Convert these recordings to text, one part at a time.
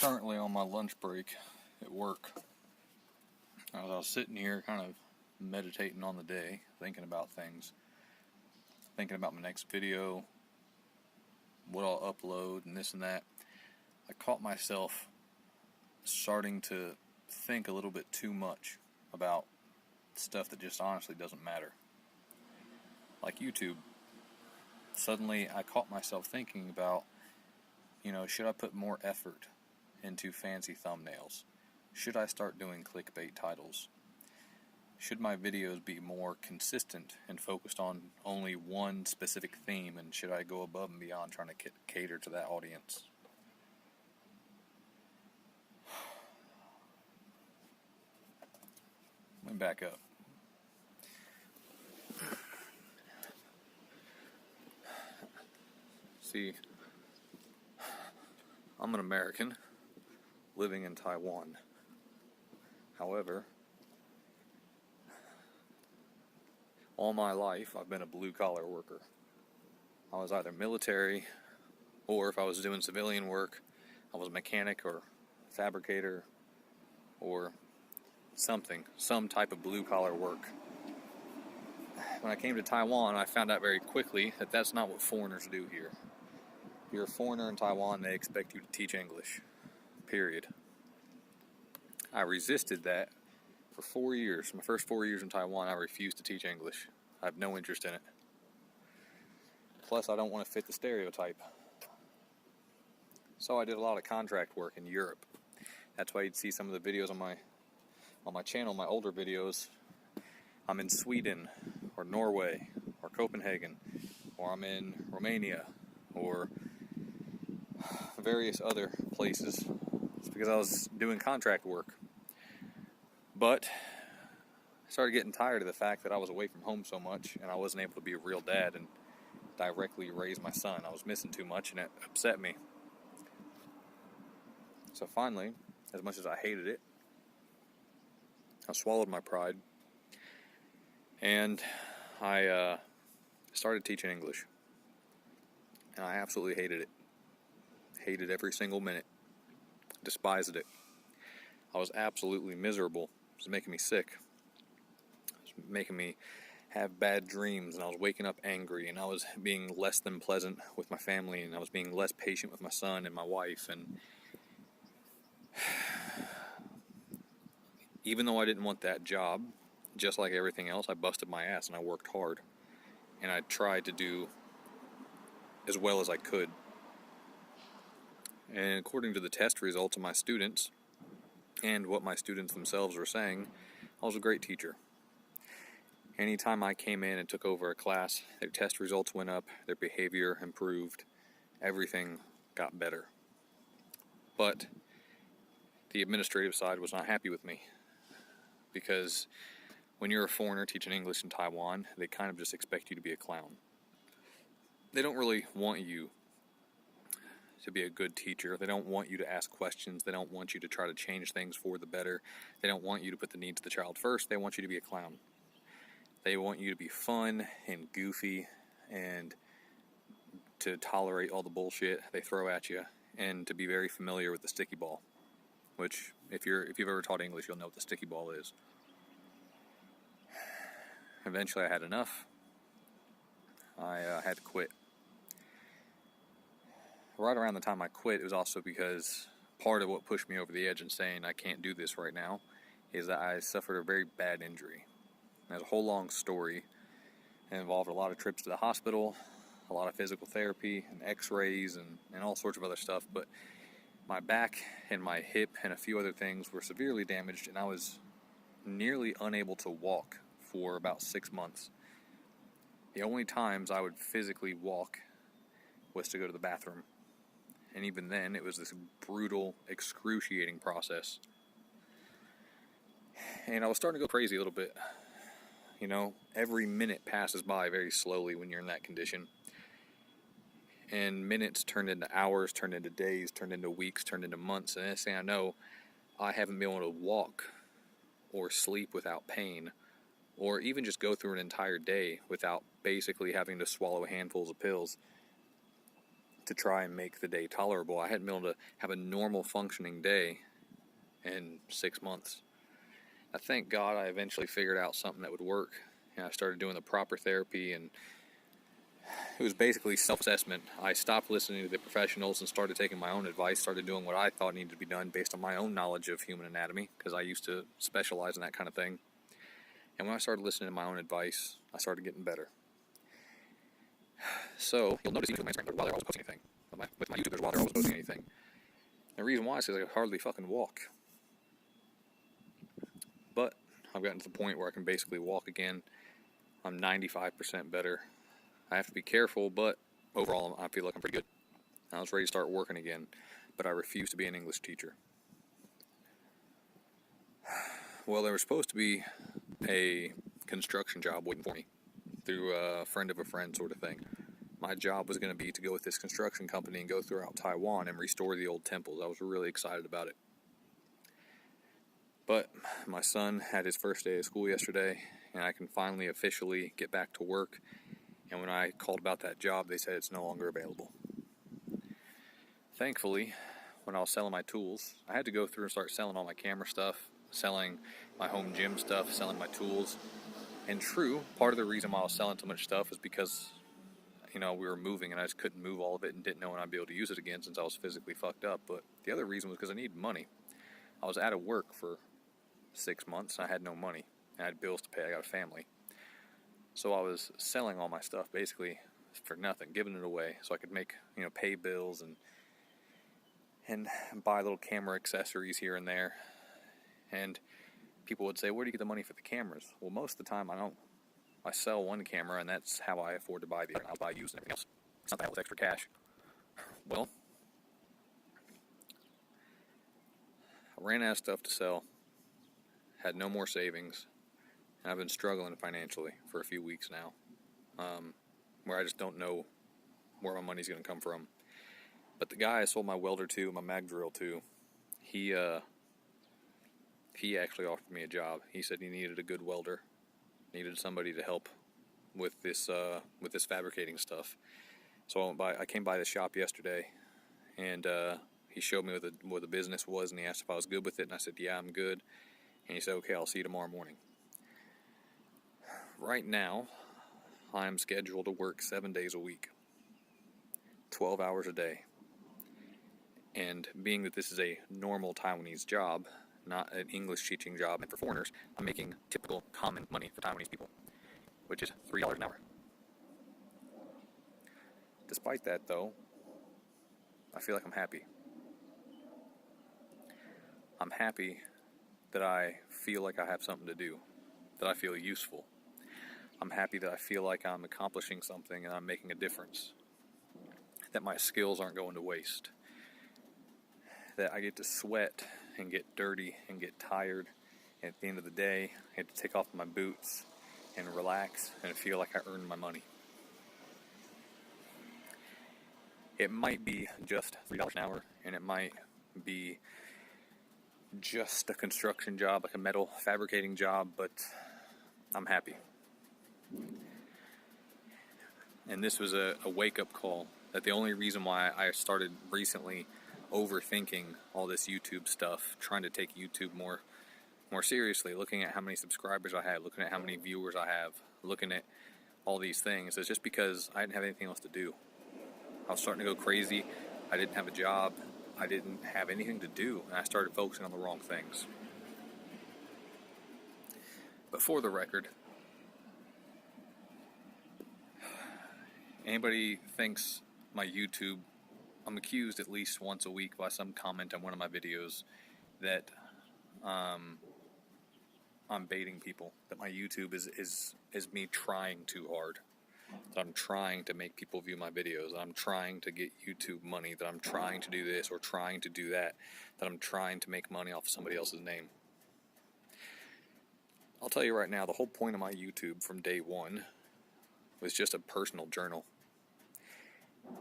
currently on my lunch break at work. As I was sitting here kind of meditating on the day, thinking about things, thinking about my next video, what I'll upload and this and that, I caught myself starting to think a little bit too much about stuff that just honestly doesn't matter. Like YouTube. Suddenly I caught myself thinking about, should I put more effort into fancy thumbnails? Should I start doing clickbait titles? Should my videos be more consistent and focused on only one specific theme, and should I go above and beyond trying to cater to that audience? Let me back up. See, I'm an American living in Taiwan. However, all my life I've been a blue-collar worker. I was either military, or if I was doing civilian work, I was a mechanic or fabricator or something, some type of blue-collar work. When I came to Taiwan, I found out very quickly that that's not what foreigners do here. If you're a foreigner in Taiwan, they expect you to teach English. Period. I resisted that for 4 years. My first 4 years in Taiwan, I refused to teach English. I have no interest in it. Plus, I don't want to fit the stereotype. So I did a lot of contract work in Europe. That's why you'd see some of the videos on my channel, my older videos. I'm in Sweden, or Norway, or Copenhagen, or I'm in Romania, or various other places. It's because I was doing contract work. But I started getting tired of the fact that I was away from home so much and I wasn't able to be a real dad and directly raise my son. I was missing too much and it upset me. So finally, as much as I hated it, I swallowed my pride and I started teaching English. And I absolutely hated it. Hated every single minute. Despised it. I was absolutely miserable. It was making me sick. It was making me have bad dreams, and I was waking up angry, and I was being less than pleasant with my family, and I was being less patient with my son and my wife, and even though I didn't want that job, just like everything else, I busted my ass and I worked hard, and I tried to do as well as I could. And according to the test results of my students, and what my students themselves were saying, I was a great teacher. Anytime I came in and took over a class, their test results went up, their behavior improved, everything got better. But the administrative side was not happy with me, because when you're a foreigner teaching English in Taiwan, they kind of just expect you to be a clown. They don't really want you to be a good teacher. They don't want you to ask questions. They don't want you to try to change things for the better. They don't want you to put the needs of the child first. They want you to be a clown. They want you to be fun and goofy and to tolerate all the bullshit they throw at you, and to be very familiar with the sticky ball, which if you've ever taught English, you'll know what the sticky ball is. Eventually I had enough. I had to quit. Right around the time I quit, it was also because part of what pushed me over the edge and saying I can't do this right now is that I suffered a very bad injury. It was a whole long story. It involved a lot of trips to the hospital, a lot of physical therapy and x-rays and all sorts of other stuff, but my back and my hip and a few other things were severely damaged, and I was nearly unable to walk for about 6 months. The only times I would physically walk was to go to the bathroom. And even then, it was this brutal, excruciating process. And I was starting to go crazy a little bit. Every minute passes by very slowly when you're in that condition. And minutes turned into hours, turned into days, turned into weeks, turned into months. And next thing I know, I haven't been able to walk or sleep without pain, or even just go through an entire day without basically having to swallow handfuls of pills. to try and make the day tolerable. I hadn't been able to have a normal functioning day in 6 months. I thank God I eventually figured out something that would work. And I started doing the proper therapy, and it was basically self-assessment. I stopped listening to the professionals and started taking my own advice, started doing what I thought needed to be done based on my own knowledge of human anatomy, because I used to specialize in that kind of thing. And when I started listening to my own advice, I started getting better. So, you'll notice even with my Instagram, while they're always posting anything. With my YouTubers, while they're always posting anything. The reason why is because I hardly fucking walk. But I've gotten to the point where I can basically walk again. I'm 95% better. I have to be careful, but overall I feel like I'm pretty good. I was ready to start working again, but I refuse to be an English teacher. Well, there was supposed to be a construction job waiting for me through a friend of a friend sort of thing. My job was going to be to go with this construction company and go throughout Taiwan and restore the old temples. I was really excited about it. But my son had his first day of school yesterday, and I can finally officially get back to work. And when I called about that job, they said it's no longer available. Thankfully, when I was selling my tools, I had to go through and start selling all my camera stuff, selling my home gym stuff, selling my tools. And true, part of the reason why I was selling so much stuff was because, we were moving and I just couldn't move all of it and didn't know when I'd be able to use it again since I was physically fucked up. But the other reason was because I needed money. I was out of work for 6 months and I had no money. I had bills to pay. I got a family. So I was selling all my stuff basically for nothing, giving it away so I could make, pay bills and buy little camera accessories here and there. And people would say, where do you get the money for the cameras? Well, most of the time I don't. I sell one camera and that's how I afford to buy the other. I'll buy used and everything else. It's not that with extra cash. Well, I ran out of stuff to sell, had no more savings, and I've been struggling financially for a few weeks now, where I just don't know where my money's going to come from. But the guy I sold my welder to, my mag drill to, he actually offered me a job. He said he needed a good welder, needed somebody to help with this fabricating stuff. So I came by the shop yesterday, and he showed me what the business was, and he asked if I was good with it, and I said, yeah, I'm good. And he said, okay, I'll see you tomorrow morning. Right now, I'm scheduled to work 7 days a week, 12 hours a day. And being that this is a normal Taiwanese job, not an English teaching job and for foreigners, I'm making typical common money for Taiwanese people, which is $3 an hour. Despite that, though, I feel like I'm happy. I'm happy that I feel like I have something to do, that I feel useful. I'm happy that I feel like I'm accomplishing something and I'm making a difference, that my skills aren't going to waste, that I get to sweat and get dirty and get tired, and at the end of the day, I get to take off my boots and relax and feel like I earned my money. It might be just $3 an hour, and it might be just a construction job, like a metal fabricating job, but I'm happy. And this was a wake-up call, that the only reason why I started recently overthinking all this YouTube stuff, trying to take YouTube more seriously, looking at how many subscribers I had, looking at how many viewers I have, looking at all these things, is just because I didn't have anything else to do. I was starting to go crazy. I didn't have a job. I didn't have anything to do, and I started focusing on the wrong things. But for the record, anybody thinks my YouTube, I'm accused at least once a week by some comment on one of my videos that I'm baiting people, that my YouTube is me trying too hard, that I'm trying to make people view my videos, that I'm trying to get YouTube money, that I'm trying to do this or trying to do that, that I'm trying to make money off somebody else's name. I'll tell you right now, the whole point of my YouTube from day one was just a personal journal.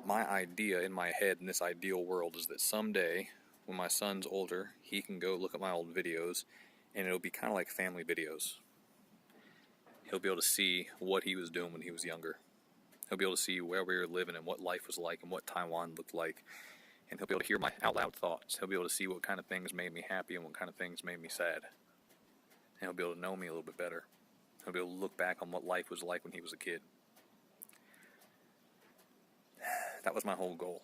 My idea in my head in this ideal world is that someday, when my son's older, he can go look at my old videos, and it'll be kind of like family videos. He'll be able to see what he was doing when he was younger. He'll be able to see where we were living and what life was like and what Taiwan looked like. And he'll be able to hear my out loud thoughts. He'll be able to see what kind of things made me happy and what kind of things made me sad. And he'll be able to know me a little bit better. He'll be able to look back on what life was like when he was a kid. That was my whole goal.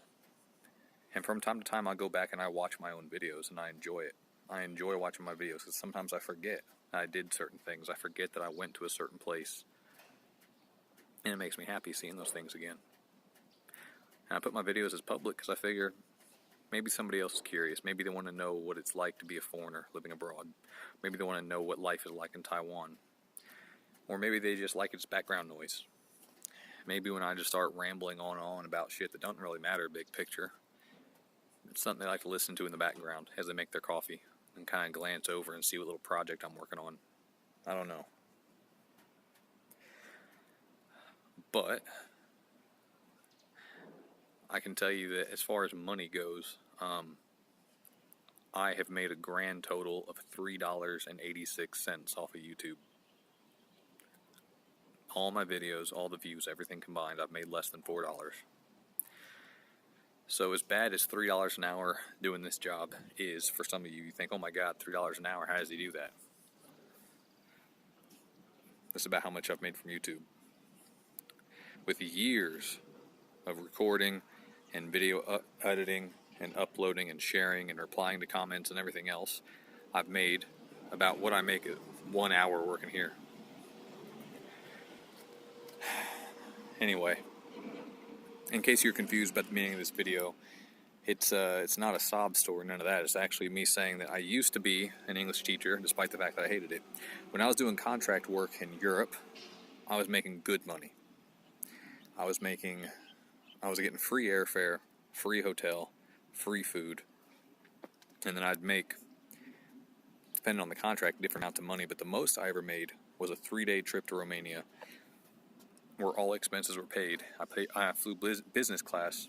And from time to time I go back and I watch my own videos and I enjoy it. I enjoy watching my videos because sometimes I forget I did certain things. I forget that I went to a certain place. And it makes me happy seeing those things again. And I put my videos as public because I figure maybe somebody else is curious. Maybe they want to know what it's like to be a foreigner living abroad. Maybe they want to know what life is like in Taiwan. Or maybe they just like its background noise. Maybe when I just start rambling on and on about shit that doesn't really matter big picture, it's something they like to listen to in the background as they make their coffee and kind of glance over and see what little project I'm working on. I don't know. But I can tell you that as far as money goes, I have made a grand total of $3.86 off of YouTube. All my videos, all the views, everything combined, I've made less than $4. So as bad as $3 an hour doing this job is for some of you, you think, oh my God, $3 an hour, how does he do that? That's about how much I've made from YouTube. With years of recording and video editing and uploading and sharing and replying to comments and everything else, I've made about what I make at 1 hour working here. Anyway, in case you're confused about the meaning of this video, it's not a sob story, none of that. It's actually me saying that I used to be an English teacher, despite the fact that I hated it. When I was doing contract work in Europe, I was making good money. I was getting free airfare, free hotel, free food, and then I'd make, depending on the contract, different amounts of money, but the most I ever made was a 3-day trip to Romania where all expenses were paid. I flew business class,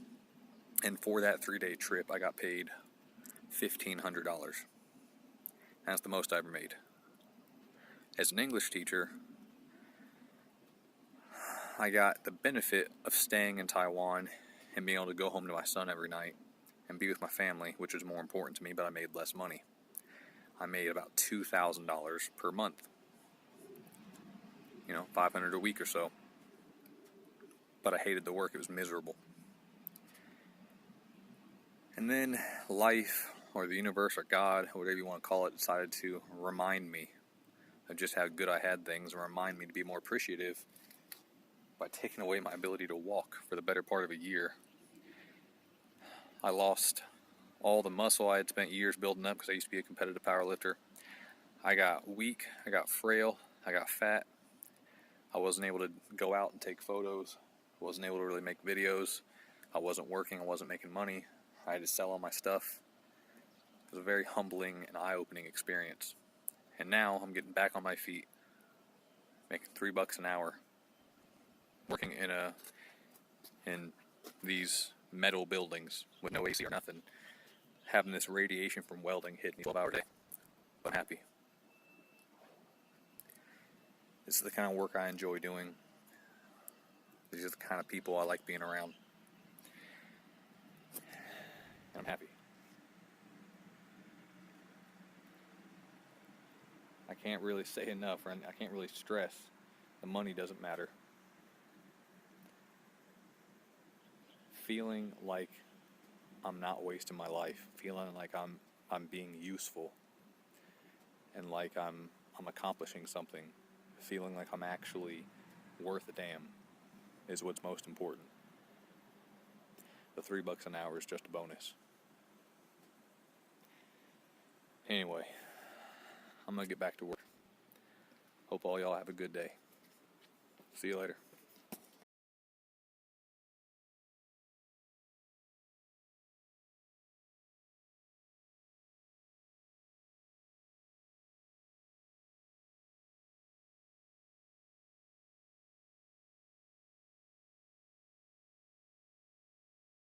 and for that 3-day trip, I got paid $1,500. That's the most I ever made. As an English teacher, I got the benefit of staying in Taiwan and being able to go home to my son every night and be with my family, which was more important to me, but I made less money. I made about $2,000 per month. $500 a week or so. But I hated the work. It was miserable. And then life, or the universe, or God, or whatever you want to call it, decided to remind me of just how good I had things and remind me to be more appreciative by taking away my ability to walk for the better part of a year. I lost all the muscle I had spent years building up because I used to be a competitive powerlifter. I got weak, I got frail, I got fat. I wasn't able to go out and take photos. I wasn't able to really make videos. I wasn't working, I wasn't making money. I had to sell all my stuff. It was a very humbling and eye-opening experience. And now I'm getting back on my feet, making $3 an hour, working in these metal buildings with no AC or nothing, having this radiation from welding hit me 12 hours a day. But I'm happy. This is the kind of work I enjoy doing. These are the kind of people I like being around. And I'm happy. I can't really say enough, or I can't really stress the money doesn't matter. Feeling like I'm not wasting my life, feeling like I'm being useful, and like I'm accomplishing something, feeling like I'm actually worth a damn is what's most important. The $3 an hour is just a bonus. Anyway, I'm gonna get back to work. Hope all y'all have a good day. See you later.